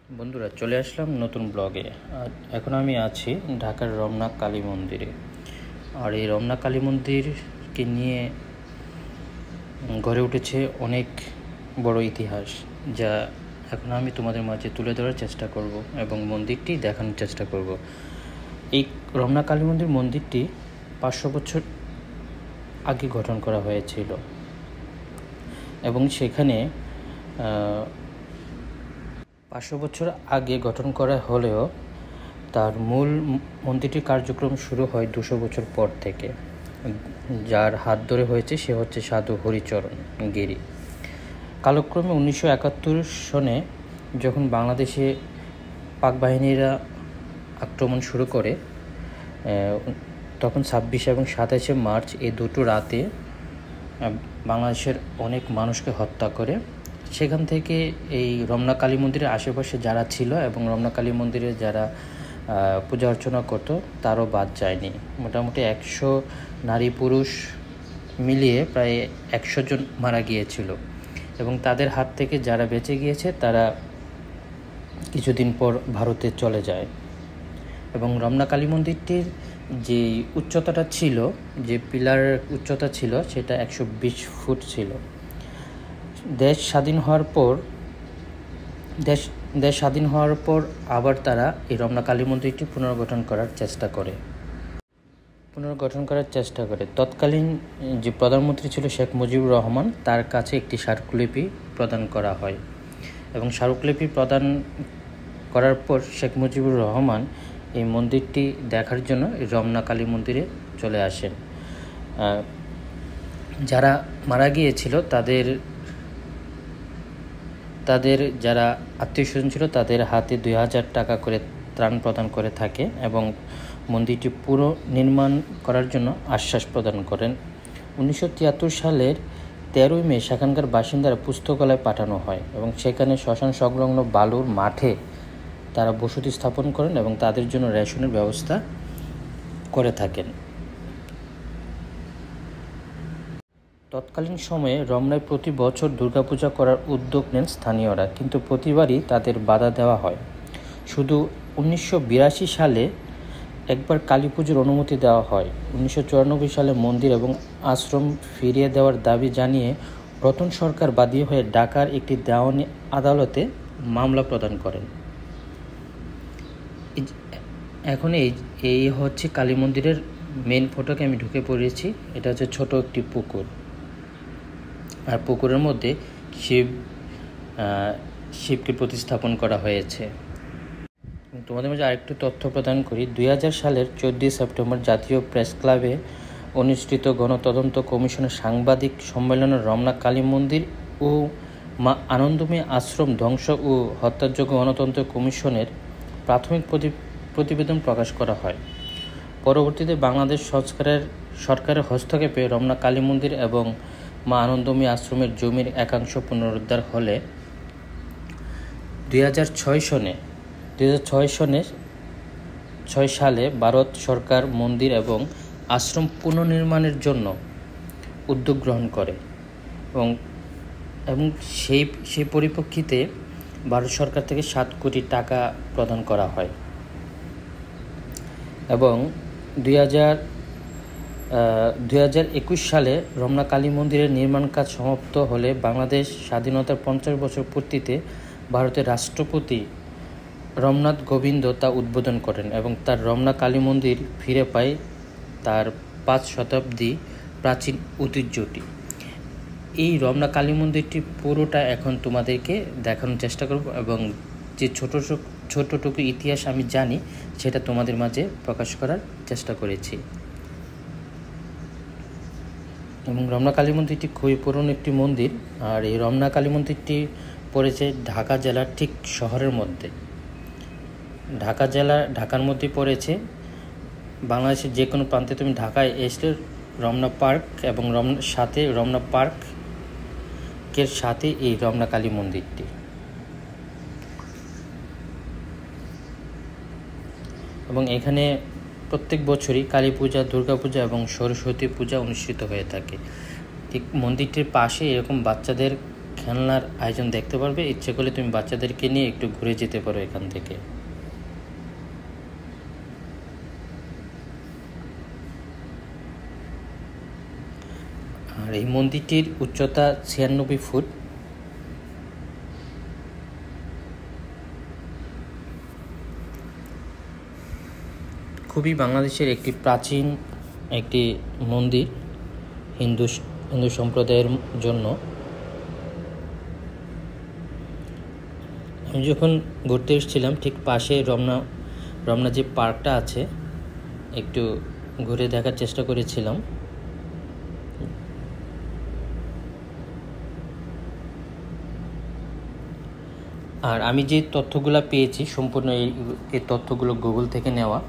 বন্ধুরা, চলে আসলাম নতুন ব্লগে। আর এখন আমি আছি ঢাকার রমনা কালী মন্দিরে। আর এই রমনা কালী মন্দিরকে নিয়ে গড়ে উঠেছে অনেক বড় ইতিহাস, যা এখন আমি তোমাদের মাঝে তুলে ধরার চেষ্টা করব এবং মন্দিরটি দেখানোর চেষ্টা করব। এই রমনা কালী মন্দিরটি 500 বছর আগে গঠন করা হয়েছিল এবং সেখানে 500 বছর আগে গঠন করা হলেও তার মূল মন্দিরটির কার্যক্রম শুরু হয় 200 বছর পর থেকে। যার হাত ধরে হয়েছে সে হচ্ছে সাধু হরিচরণ গিরি। কালক্রমে 1971 সনে যখন বাংলাদেশে পাক বাহিনীরা আক্রমণ শুরু করে, তখন 26 এবং 27শে মার্চ এই দুটো রাতে বাংলাদেশের অনেক মানুষকে হত্যা করে। সেখান থেকে এই রমনা কালী মন্দিরের আশেপাশে যারা ছিল এবং রমনা কালী মন্দিরে যারা পূজা অর্চনা করতো তারও বাদ যায়নি। মোটামুটি 100 নারী পুরুষ মিলিয়ে প্রায় 100 জন মারা গিয়েছিল এবং তাদের হাত থেকে যারা বেঁচে গিয়েছে তারা কিছুদিন পর ভারতে চলে যায়। এবং রমনা কালী মন্দিরটির যে উচ্চতাটা ছিল, যে পিলার উচ্চতা ছিল, সেটা 120 ফুট ছিল। দেশ স্বাধীন হওয়ার পর আবার তারা এই রমনা কালী মন্দিরটি পুনর্গঠন করার চেষ্টা করে। তৎকালীন যে প্রধানমন্ত্রী ছিল শেখ মুজিবুর রহমান, তার কাছে একটি স্মারকলিপি প্রদান করা হয় এবং স্মারকলিপি প্রদান করার পর শেখ মুজিবুর রহমান এই মন্দিরটি দেখার জন্য রমনা কালী মন্দিরে চলে আসেন। যারা মারা গিয়েছিল তাদের যারা আত্মীয় স্বজন ছিল তাদের হাতে 2000 টাকা করে ত্রাণ প্রদান করে থাকে এবং মন্দিরটি পুরো নির্মাণ করার জন্য আশ্বাস প্রদান করেন। 1973 সালের 13ই মে সেখানকার বাসিন্দারা পুস্তকালয় পাঠানো হয় এবং সেখানে শ্মশান সংলগ্ন বালুর মাঠে তারা বসতি স্থাপন করেন এবং তাদের জন্য রেশনের ব্যবস্থা করে থাকেন। তৎকালীন সময়ে রমনায় প্রতি বছর দুর্গাপূজা করার উদ্যোগ নেন স্থানীয়রা, কিন্তু প্রতিবারই তাদের বাধা দেওয়া হয়। শুধু 1982 সালে একবার কালী পুজোর অনুমতি দেওয়া হয়। 1994 সালে মন্দির এবং আশ্রম ফিরিয়ে দেওয়ার দাবি জানিয়ে রতন সরকার বাদী হয়ে ঢাকার একটি দেওয়ানি আদালতে মামলা প্রদান করেন। এখন এই হচ্ছে কালী মন্দিরের মেন ফটকে আমি ঢুকে পড়েছি। এটা হচ্ছে ছোট একটি পুকুর, আর পুকুরের মধ্যে শিবকে প্রতিস্থাপন করা হয়েছে। তোমাদের মাঝে আরেকটু তথ্য প্রদান করি। 2000 সালের 14 সেপ্টেম্বর জাতীয় প্রেস ক্লাবে অনুষ্ঠিত গণতদন্ত কমিশনের সাংবাদিক সম্মেলনে রমনা কালী মন্দির ও মা আনন্দময়ী আশ্রম ধ্বংস ও হত্যাযোগ্য গণতন্ত্র কমিশনের প্রাথমিক প্রতিবেদন প্রকাশ করা হয়। পরবর্তীতে বাংলাদেশ সরকারের হস্তক্ষেপে রমনা কালী মন্দির এবং মা আনন্দময়ী আশ্রমের জমির একাংশ পুনরুদ্ধার হলে 2006 সালে ভারত সরকার মন্দির এবং আশ্রম পুনর্নির্মাণের জন্য উদ্যোগ গ্রহণ করে এবং সেই পরিপ্রেক্ষিতে ভারত সরকার থেকে 7 কোটি টাকা প্রদান করা হয় এবং 2021 সালে রমনা কালী মন্দিরের নির্মাণ কাজ সমাপ্ত হলে বাংলাদেশ স্বাধীনতার 50 বছর পূর্তিতে ভারতের রাষ্ট্রপতি রামনাথ কোবিন্দ তা উদ্বোধন করেন এবং তার রমনা কালী মন্দির ফিরে পায় তার 5 শতাব্দী প্রাচীন ঐতিহ্যটি। এই রমনা কালী মন্দিরটি পুরোটা এখন তোমাদেরকে দেখানোর চেষ্টা করব এবং যে ছোটটুকু ইতিহাস আমি জানি সেটা তোমাদের মাঝে প্রকাশ করার চেষ্টা করেছি। এবং রমনা কালী মন্দিরটি খুবই পুরনো একটি মন্দির, আর এই রমনা কালী মন্দিরটি পড়েছে ঢাকা জেলার ঠিক শহরের মধ্যে। ঢাকার মধ্যে পড়েছে। বাংলাদেশের যে কোনো প্রান্তে তুমি ঢাকায় এসলে রমনা পার্ক এবং রমনা পার্কের সাথে এই রমনা কালী মন্দিরটি। এবং এখানে প্রত্যেক বছরই কালী পূজা, দুর্গা পূজা এবং সরস্বতী পূজা অনুষ্ঠিত হয়ে থাকে। ঠিক মন্দিরটির পাশে এরকম বাচ্চাদের খেলনার আয়োজন দেখতে পারবে। ইচ্ছে করলে তুমি বাচ্চাদেরকে নিয়ে একটু ঘুরে যেতে পারো এখান থেকে। আর এই মন্দিরটির উচ্চতা 96 ফুট। খুবই বাংলাদেশের একটি প্রাচীন একটি মন্দির হিন্দু সম্প্রদায়ের জন্য। আমি যখন ঘুরতে এসেছিলাম ঠিক পাশে রমনা যে পার্কটা আছে একটু ঘুরে দেখার চেষ্টা করেছিলাম। আর আমি যে তথ্যগুলো পেয়েছি সম্পূর্ণ এই তথ্যগুলো গুগল থেকে নেওয়া।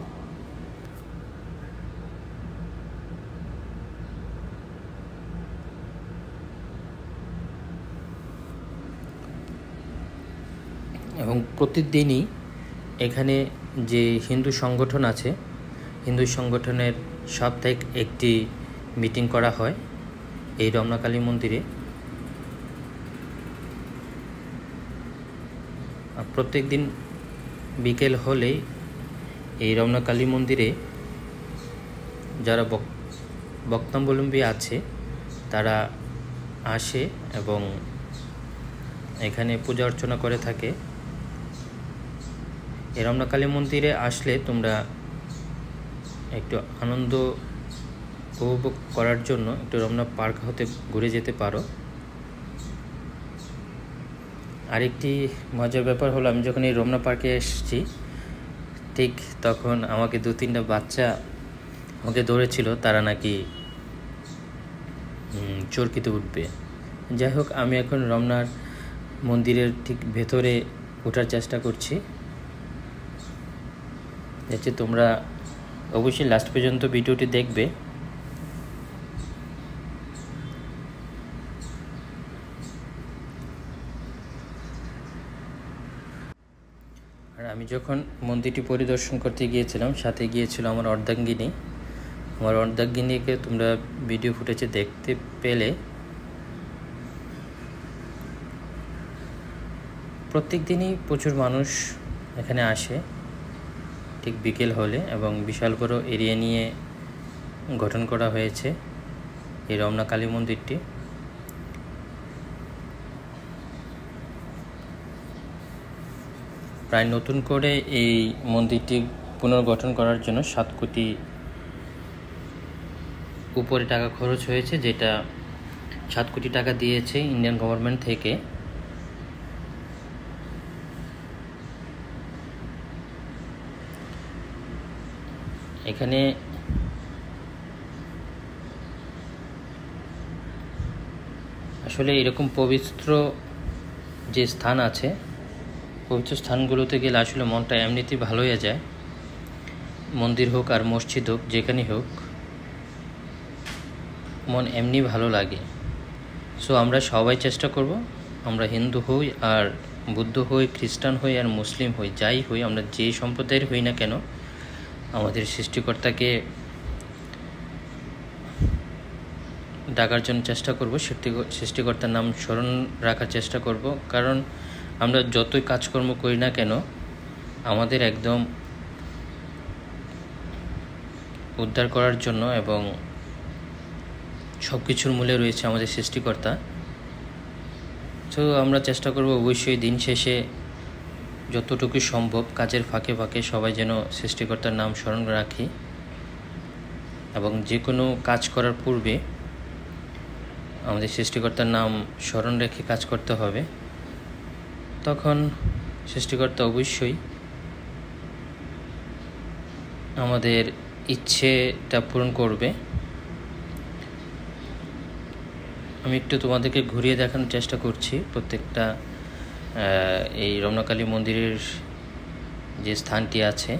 এবং প্রতিদিনই এখানে যে হিন্দু সংগঠন আছে, হিন্দু সংগঠনের সাপ্তাহিক একটি মিটিং করা হয় এই রমনা কালী মন্দিরে। প্রত্যেক দিন বিকেল হলেই এই রমনা কালী মন্দিরে যারা বক্তাবলম্বী আছে তারা আসে এবং এখানে পূজা অর্চনা করে থাকে। এই রমনা কালী মন্দিরে আসলে তোমরা একটু আনন্দ উপভোগ করার জন্য একটু রমনা পার্ক হতে ঘুরে যেতে পারো। আরেকটি মজার ব্যাপার হলো, আমি যখন এই রমনা পার্কে এসেছি ঠিক তখন আমাকে 2-3টা বাচ্চা আমাকে ধরেছিল, তারা নাকি চরকিতে উঠবে। যাই হোক, আমি এখন রমনার মন্দিরের ঠিক ভেতরে ওঠার চেষ্টা করছি, যাতে তোমরা অবশ্যই লাস্ট পর্যন্ত ভিডিওটি দেখবে। আর আমি যখন মন্দিরটি পরিদর্শন করতে গিয়েছিলাম সাথে গিয়েছিল আমার অর্ধাঙ্গিনী। আমার অর্ধাঙ্গিনীকে তোমরা ভিডিও ফুটেজে দেখতে পেলে। প্রত্যেক দিনই প্রচুর মানুষ এখানে আসে ঠিক বিকেল হলে, এবং বিশাল বড় এরিয়া নিয়ে গঠন করা হয়েছে এই রমনা কালী মন্দিরটি। প্রায় নতুন করে এই মন্দিরটি পুনর্গঠন করার জন্য 7 কোটি উপরে টাকা খরচ হয়েছে, যেটা 7 কোটি টাকা দিয়েছে ইন্ডিয়ান গভর্নমেন্ট থেকে। এখানে আসলে এরকম পবিত্র যে স্থান আছে, পবিত্র স্থানগুলোতে গেলে আসলে মনটা এমনিতেই ভালো হয়ে যায়। মন্দির হোক আর মসজিদ হোক, যেখানেই হোক মন এমনি ভালো লাগে। সো আমরা সবাই চেষ্টা করব, আমরা হিন্দু হই আর বুদ্ধ হই, খ্রিস্টান হই আর মুসলিম হই, যাই হই, আমরা যে সম্প্রদায়ের হই না কেন, আমাদের সৃষ্টিকর্তাকে ডাকার জন্য চেষ্টা করব, সৃষ্টিকর্তার নাম স্মরণ রাখার চেষ্টা করব। কারণ আমরা যতই কাজকর্ম করি না কেন, আমাদের একদম উদ্ধার করার জন্য এবং সব কিছুর মূলে রয়েছে আমাদের সৃষ্টিকর্তা। তো আমরা চেষ্টা করব অবশ্যই দিন শেষে যতটুকু সম্ভব কাজের ফাঁকে ফাঁকে সবাই যেন সৃষ্টিকর্তার নাম স্মরণ রাখি, এবং যে কোনো কাজ করার পূর্বে আমাদের সৃষ্টিকর্তার নাম স্মরণ রেখে কাজ করতে হবে। তখন সৃষ্টিকর্তা অবশ্যই আমাদের ইচ্ছেটা পূরণ করবে। আমি একটু তোমাদেরকে ঘুরিয়ে দেখানোর চেষ্টা করছি প্রত্যেকটা এই রমনা কালী মন্দিরের যে স্থানটি আছে।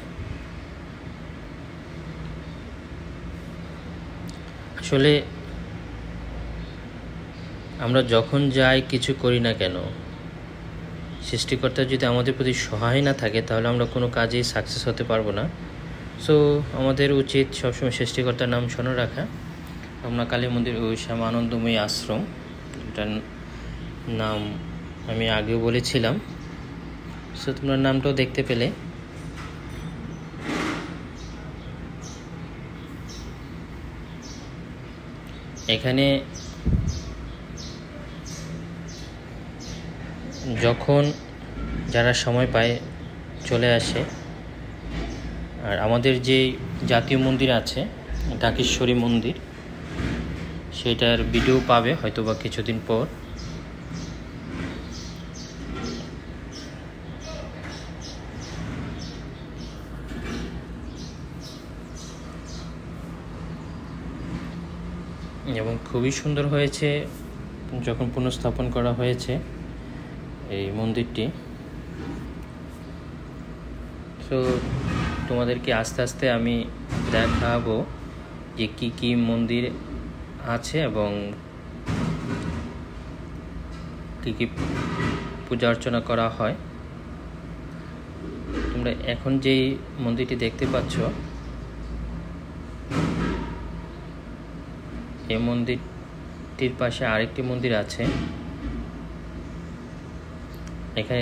আসলে আমরা যখন যাই কিছু করি না কেন, সৃষ্টিকর্তা যদি আমাদের প্রতি সহায় না থাকে তাহলে আমরা কোনো কাজেই সাকসেস হতে পারবো না। সো আমাদের উচিত সবসময় সৃষ্টিকর্তার নাম স্মরণ রাখা। রমনা কালী মন্দির ওই শ্যাম আনন্দময়ী আশ্রম, এটা নাম আমি আগেও বলেছিলাম, সো তোমরা নামটাও দেখতে পেলে। এখানে যখন যারা সময় পায় চলে আসে। আর আমাদের যে জাতীয় মন্দির আছে ঢাকেশ্বরী মন্দির, সেটার ভিডিও পাবে হয়তো বা কিছুদিন পর। এবং খুবই সুন্দর হয়েছে যখন পুনঃস্থাপন করা হয়েছে এই মন্দিরটি। সো তোমাদেরকে আস্তে আস্তে আমি দেখাবো যে কি কি মন্দির আছে এবং কি কি পূজা অর্চনা করা হয়। তোমরা এখন যেই মন্দিরটি দেখতে পাচ্ছ, এই মন্দিরটির পাশে আরেকটি মন্দির আছে। এখানে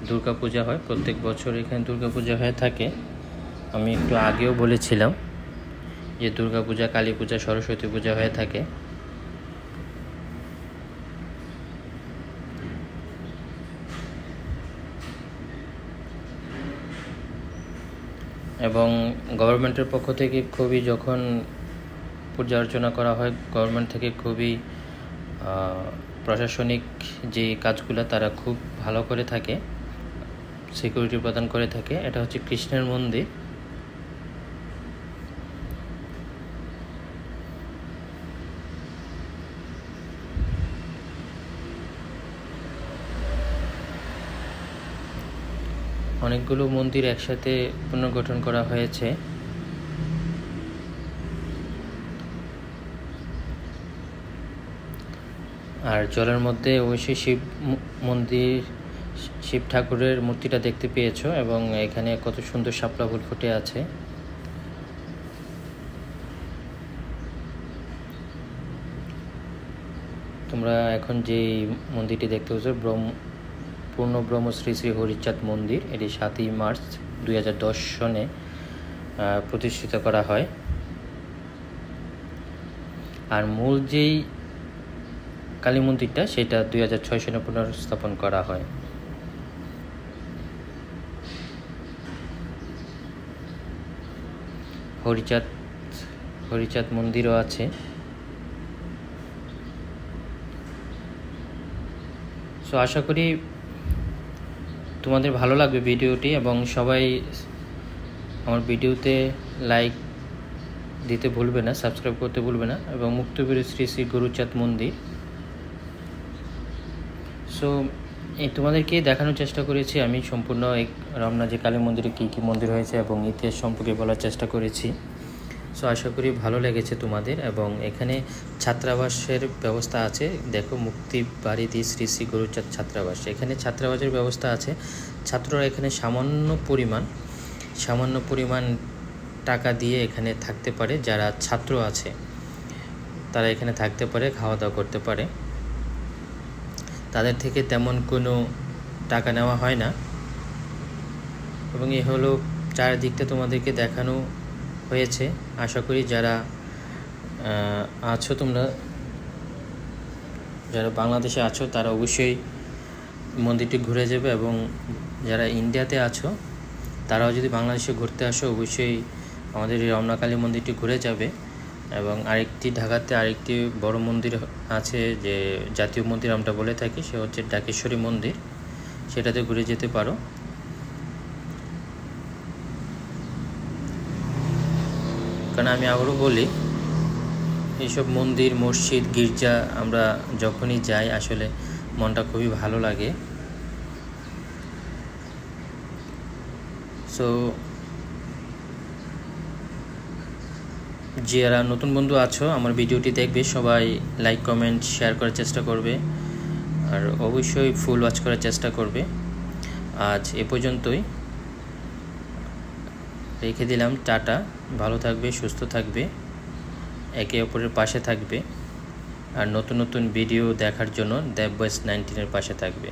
দুর্গা পূজা হয়, প্রত্যেক বছর এখানে দুর্গা পূজা হয়ে থাকে। আমি একটু আগেও বলেছিলাম যে দুর্গা পূজা, কালী পূজা, সরস্বতী পূজা হয়ে থাকে। এবং গভর্নমেন্টের পক্ষ থেকে খুবই, যখন পূজা অর্চনা করা হয়, গভর্নমেন্ট থেকে খুবই প্রশাসনিক যে কাজগুলো তারা খুব ভালো করে থাকে, সিকিউরিটি প্রদান করে থাকে। এটা হচ্ছে কৃষ্ণের মন্দির। অনেকগুলো মন্দির একসাথে পুনর্গঠন করা হয়েছে। আর জলের মধ্যে অবশ্যই শিব মন্দির, শিব ঠাকুরের মূর্তিটা দেখতে পেয়েছো এবং এখানে কত সুন্দর শাপলা ফুল ফুটে আছে। তোমরা এখন যে মন্দিরটি দেখতে পাচ্ছ পূর্ণ ব্রহ্ম শ্রী শ্রী হরিচাঁদ মন্দির, এটি 7ই মার্চ 2010 সনে প্রতিষ্ঠিত করা হয়। আর মূল যেই কালী মন্দিরটা, সেটা 2006 সনে পুনর্স্থাপন করা হয়। হরিচাঁদ মন্দিরও আছে। সো আশা করি তোমাদের ভালো লাগবে ভিডিওটি, এবং সবাই আমার ভিডিওতে লাইক দিতে ভুলবে না, সাবস্ক্রাইব করতে ভুলবে না। এবং মুক্তবীর শ্রী শ্রী গুরুচাঁদ মন্দির। সো তোমাদেরকে দেখানোর চেষ্টা করেছি আমি সম্পূর্ণ এই রমনা যে কালী মন্দিরে কী কী মন্দির হয়েছে এবং ইতিহাস সম্পর্কে বলার চেষ্টা করেছি। সো আশা করি ভালো লেগেছে তোমাদের। এবং এখানে ছাত্রাবাসের ব্যবস্থা আছে। দেখো, মুক্তি বাড়িতে শ্রী শ্রী গুরুচাঁদ ছাত্রাবাস, এখানে ছাত্রাবাসের ব্যবস্থা আছে। ছাত্ররা এখানে সামান্য পরিমাণ টাকা দিয়ে এখানে থাকতে পারে। যারা ছাত্র আছে তারা এখানে থাকতে পারে, খাওয়া দাওয়া করতে পারে। তাদের থেকে তেমন কোনো টাকা নেওয়া হয় না। এবং এ হলো চারদিকটা তোমাদেরকে দেখানো হয়েছে। আশা করি যারা আছো, তোমরা যারা বাংলাদেশে আছো তারা অবশ্যই মন্দিরটি ঘুরে যাবে। এবং যারা ইন্ডিয়াতে আছো তারাও যদি বাংলাদেশে ঘুরতে আসো, অবশ্যই আমাদের এই রমনা কালী মন্দিরটি ঘুরে যাবে। এবং আরেকটি ঢাকাতে আরেকটি বড় মন্দির আছে, যে জাতীয় মন্দির আমরা বলে থাকি, সে হচ্ছে ঢাকেশ্বরী মন্দির, সেটাতে ঘুরে যেতে পারো। কারণ আমি আবারও বলি, এইসব মন্দির, মসজিদ, গির্জা আমরা যখনই যাই আসলে মনটা খুবই ভালো লাগে। সো যারা নতুন বন্ধু আছো আমার ভিডিওটি দেখবে, সবাই লাইক, কমেন্ট, শেয়ার করার চেষ্টা করবে। আর অবশ্যই ফুল ওয়াচ করার চেষ্টা করবে। আজ এ পর্যন্তই, রেখে দিলাম। টাটা, ভালো থাকবে, সুস্থ থাকবে, একে অপরের পাশে থাকবে। আর নতুন নতুন ভিডিও দেখার জন্য দেব বয়েস 19 এর পাশে থাকবে।